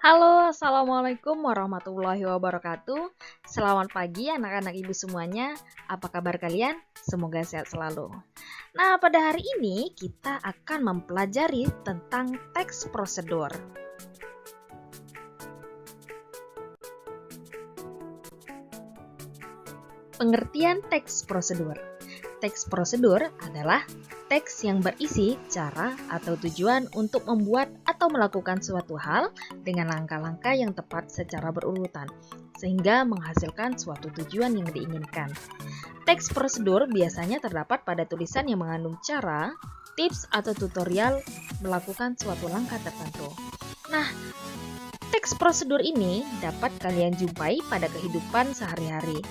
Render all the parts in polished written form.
Halo, Assalamualaikum warahmatullahi wabarakatuh. Selamat pagi anak-anak ibu semuanya. Apa kabar kalian? Semoga sehat selalu. Nah, pada hari ini kita akan mempelajari tentang teks prosedur. Pengertian teks prosedur. Teks prosedur adalah teks yang berisi cara atau tujuan untuk membuat atau melakukan suatu hal dengan langkah-langkah yang tepat secara berurutan, sehingga menghasilkan suatu tujuan yang diinginkan. Teks prosedur biasanya terdapat pada tulisan yang mengandung cara, tips, atau tutorial melakukan suatu langkah tertentu. Nah, teks prosedur ini dapat kalian jumpai pada kehidupan sehari-hari.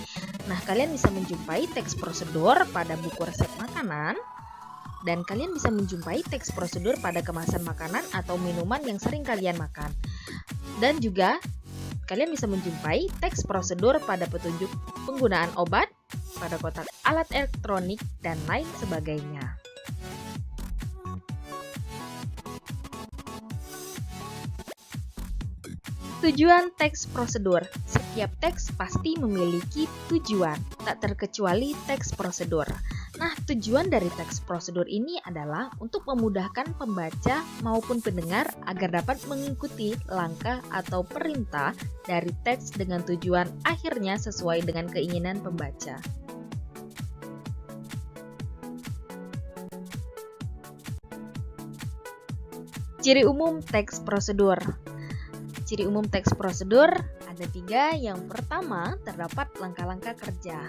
Nah, kalian bisa menjumpai teks prosedur pada buku resep makanan, dan kalian bisa menjumpai teks prosedur pada kemasan makanan atau minuman yang sering kalian makan. Dan juga, kalian bisa menjumpai teks prosedur pada petunjuk penggunaan obat, pada kotak alat elektronik, dan lain sebagainya. Tujuan teks prosedur. Setiap teks pasti memiliki tujuan, tak terkecuali teks prosedur. Nah, tujuan dari teks prosedur ini adalah untuk memudahkan pembaca maupun pendengar agar dapat mengikuti langkah atau perintah dari teks dengan tujuan akhirnya sesuai dengan keinginan pembaca. Ciri umum teks prosedur. Ciri umum teks prosedur ada 3. Yang pertama, terdapat langkah-langkah kerja.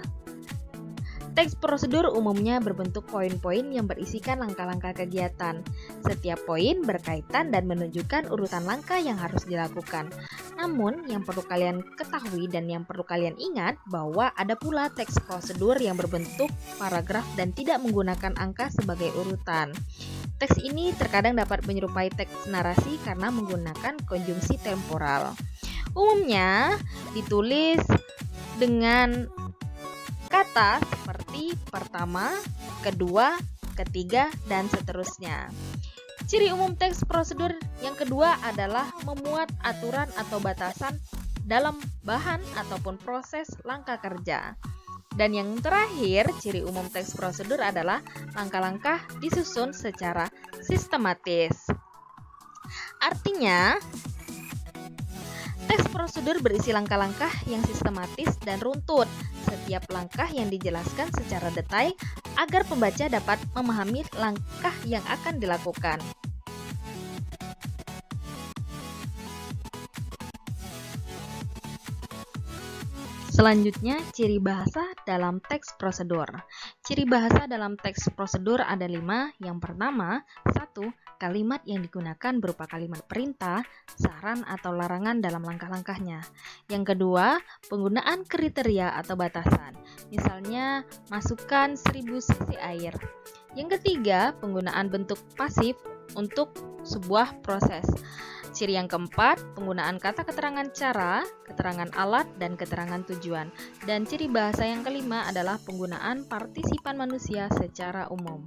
Teks prosedur umumnya berbentuk poin-poin yang berisikan langkah-langkah kegiatan. Setiap poin berkaitan dan menunjukkan urutan langkah yang harus dilakukan. Namun, yang perlu kalian ketahui dan yang perlu kalian ingat bahwa ada pula teks prosedur yang berbentuk paragraf dan tidak menggunakan angka sebagai urutan. Teks ini terkadang dapat menyerupai teks narasi karena menggunakan konjungsi temporal. Umumnya ditulis dengan kata seperti pertama, kedua, ketiga, dan seterusnya. Ciri umum teks prosedur yang kedua adalah memuat aturan atau batasan dalam bahan ataupun proses langkah kerja. Dan yang terakhir, ciri umum teks prosedur adalah langkah-langkah disusun secara sistematis. Artinya, teks prosedur berisi langkah-langkah yang sistematis dan runtut. Setiap langkah yang dijelaskan secara detail agar pembaca dapat memahami langkah yang akan dilakukan. Selanjutnya, ciri bahasa dalam teks prosedur. Ciri bahasa dalam teks prosedur ada 5. Yang pertama, 1. Kalimat yang digunakan berupa kalimat perintah, saran, atau larangan dalam langkah-langkahnya. Yang kedua, penggunaan kriteria atau batasan. Misalnya, masukkan 1000 cc air. Yang ketiga, penggunaan bentuk pasif untuk sebuah proses. Ciri yang keempat, penggunaan kata keterangan cara, keterangan alat, dan keterangan tujuan. Dan ciri bahasa yang kelima adalah penggunaan partisipan manusia secara umum.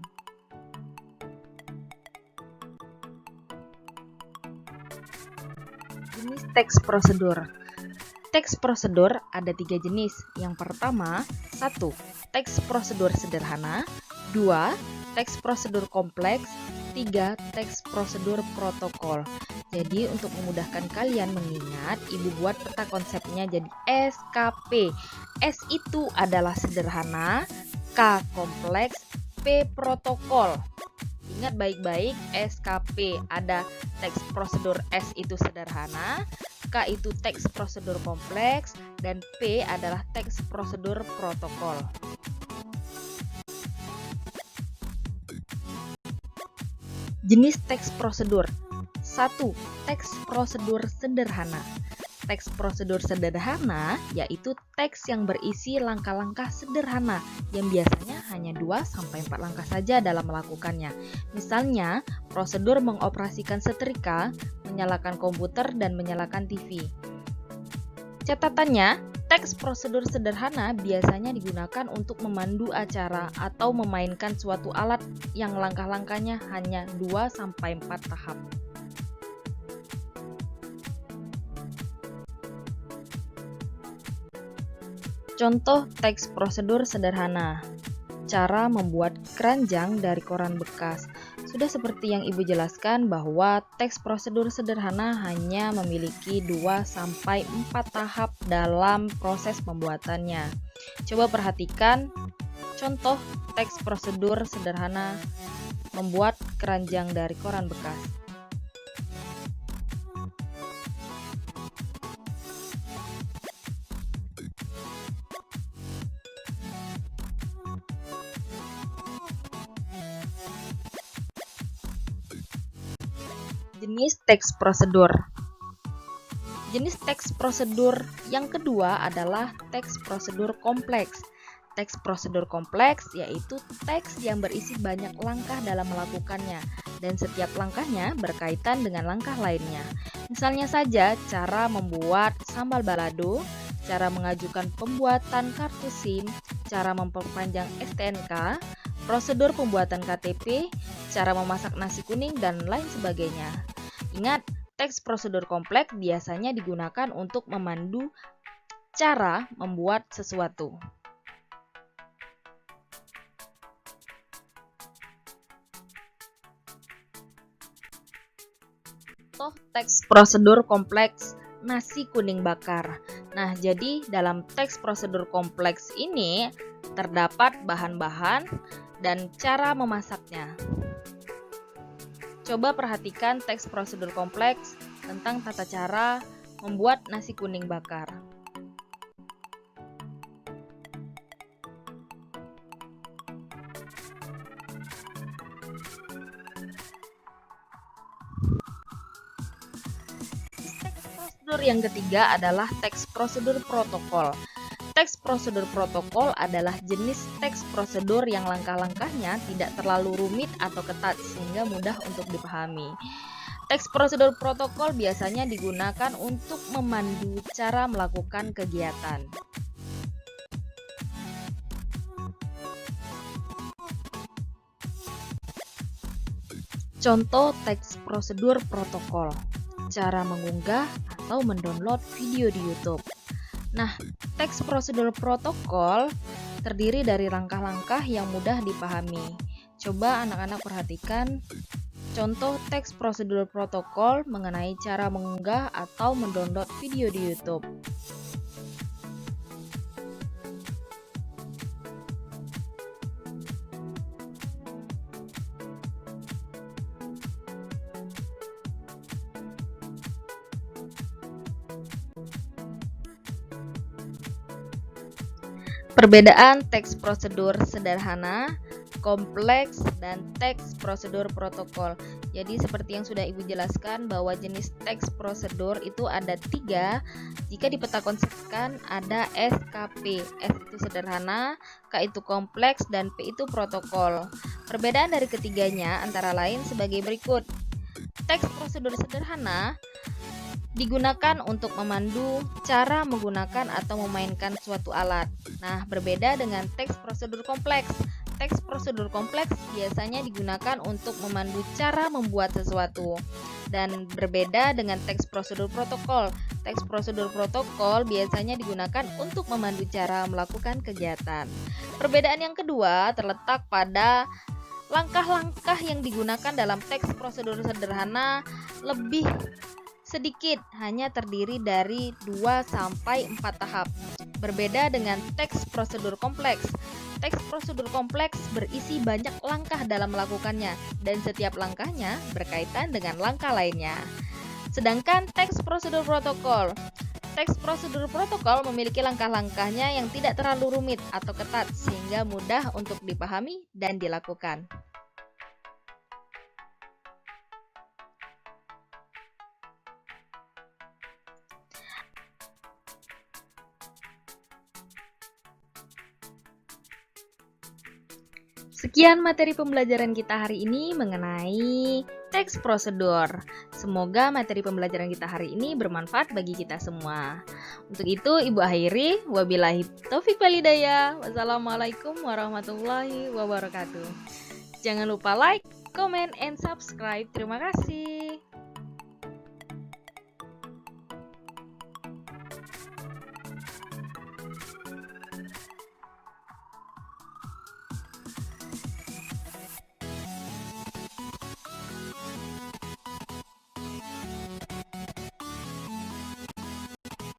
Jenis teks prosedur. Teks prosedur ada 3 jenis. Yang pertama, 1. Teks prosedur sederhana. 2. Teks prosedur kompleks. 3. Teks prosedur protokol. Jadi untuk memudahkan kalian mengingat, ibu buat peta konsepnya jadi SKP. S itu adalah sederhana, K kompleks, P protokol. Ingat baik-baik, SKP ada teks prosedur S itu sederhana, K itu teks prosedur kompleks, dan P adalah teks prosedur protokol. Jenis teks prosedur. 1. Teks prosedur sederhana. Teks prosedur sederhana yaitu teks yang berisi langkah-langkah sederhana yang biasanya hanya 2-4 langkah saja dalam melakukannya. Misalnya, prosedur mengoperasikan setrika, menyalakan komputer, dan menyalakan TV. Catatannya, teks prosedur sederhana biasanya digunakan untuk memandu acara atau memainkan suatu alat yang langkah-langkahnya hanya 2-4 tahap. Contoh teks prosedur sederhana. Cara membuat keranjang dari koran bekas. Sudah seperti yang Ibu jelaskan bahwa teks prosedur sederhana hanya memiliki 2-4 tahap dalam proses pembuatannya. Coba perhatikan contoh teks prosedur sederhana membuat keranjang dari koran bekas. Jenis teks prosedur. Jenis teks prosedur yang kedua adalah teks prosedur kompleks. Teks prosedur kompleks yaitu teks yang berisi banyak langkah dalam melakukannya dan setiap langkahnya berkaitan dengan langkah lainnya. Misalnya saja cara membuat sambal balado, cara mengajukan pembuatan kartu SIM, cara memperpanjang STNK, prosedur pembuatan KTP, cara memasak nasi kuning, dan lain sebagainya. Ingat, teks prosedur kompleks biasanya digunakan untuk memandu cara membuat sesuatu. Contoh teks prosedur kompleks nasi kuning bakar. Nah, jadi dalam teks prosedur kompleks ini terdapat bahan-bahan dan cara memasaknya. Coba perhatikan teks prosedur kompleks tentang tata cara membuat nasi kuning bakar. Teks prosedur yang ketiga adalah teks prosedur protokol. Teks prosedur protokol adalah jenis teks prosedur yang langkah-langkahnya tidak terlalu rumit atau ketat sehingga mudah untuk dipahami. Teks prosedur protokol biasanya digunakan untuk memandu cara melakukan kegiatan. Contoh teks prosedur protokol. Cara mengunggah atau mendownload video di YouTube. Nah, teks prosedur protokol terdiri dari langkah-langkah yang mudah dipahami. Coba anak-anak perhatikan contoh teks prosedur protokol mengenai cara mengunggah atau mendownload video di YouTube. Perbedaan teks prosedur sederhana, kompleks, dan teks prosedur protokol. Jadi seperti yang sudah Ibu jelaskan bahwa jenis teks prosedur itu ada 3. Jika di peta konsepkan ada SKP. S itu sederhana, K itu kompleks, dan P itu protokol. Perbedaan dari ketiganya antara lain sebagai berikut. Teks prosedur sederhana digunakan untuk memandu cara menggunakan atau memainkan suatu alat. Nah, berbeda dengan teks prosedur kompleks. Teks prosedur kompleks biasanya digunakan untuk memandu cara membuat sesuatu. Dan berbeda dengan teks prosedur protokol. Teks prosedur protokol biasanya digunakan untuk memandu cara melakukan kegiatan. Perbedaan yang kedua terletak pada langkah-langkah yang digunakan dalam teks prosedur sederhana lebih sedikit, hanya terdiri dari 2-4 tahap. Berbeda dengan teks prosedur kompleks. Teks prosedur kompleks berisi banyak langkah dalam melakukannya, dan setiap langkahnya berkaitan dengan langkah lainnya. Sedangkan teks prosedur protokol. Teks prosedur protokol memiliki langkah-langkahnya yang tidak terlalu rumit atau ketat, sehingga mudah untuk dipahami dan dilakukan. Sekian materi pembelajaran kita hari ini mengenai teks prosedur. Semoga materi pembelajaran kita hari ini bermanfaat bagi kita semua. Untuk itu, Ibu akhiri. Wabillahi taufik wal hidayah. Wassalamualaikum warahmatullahi wabarakatuh. Jangan lupa like, comment, and subscribe. Terima kasih.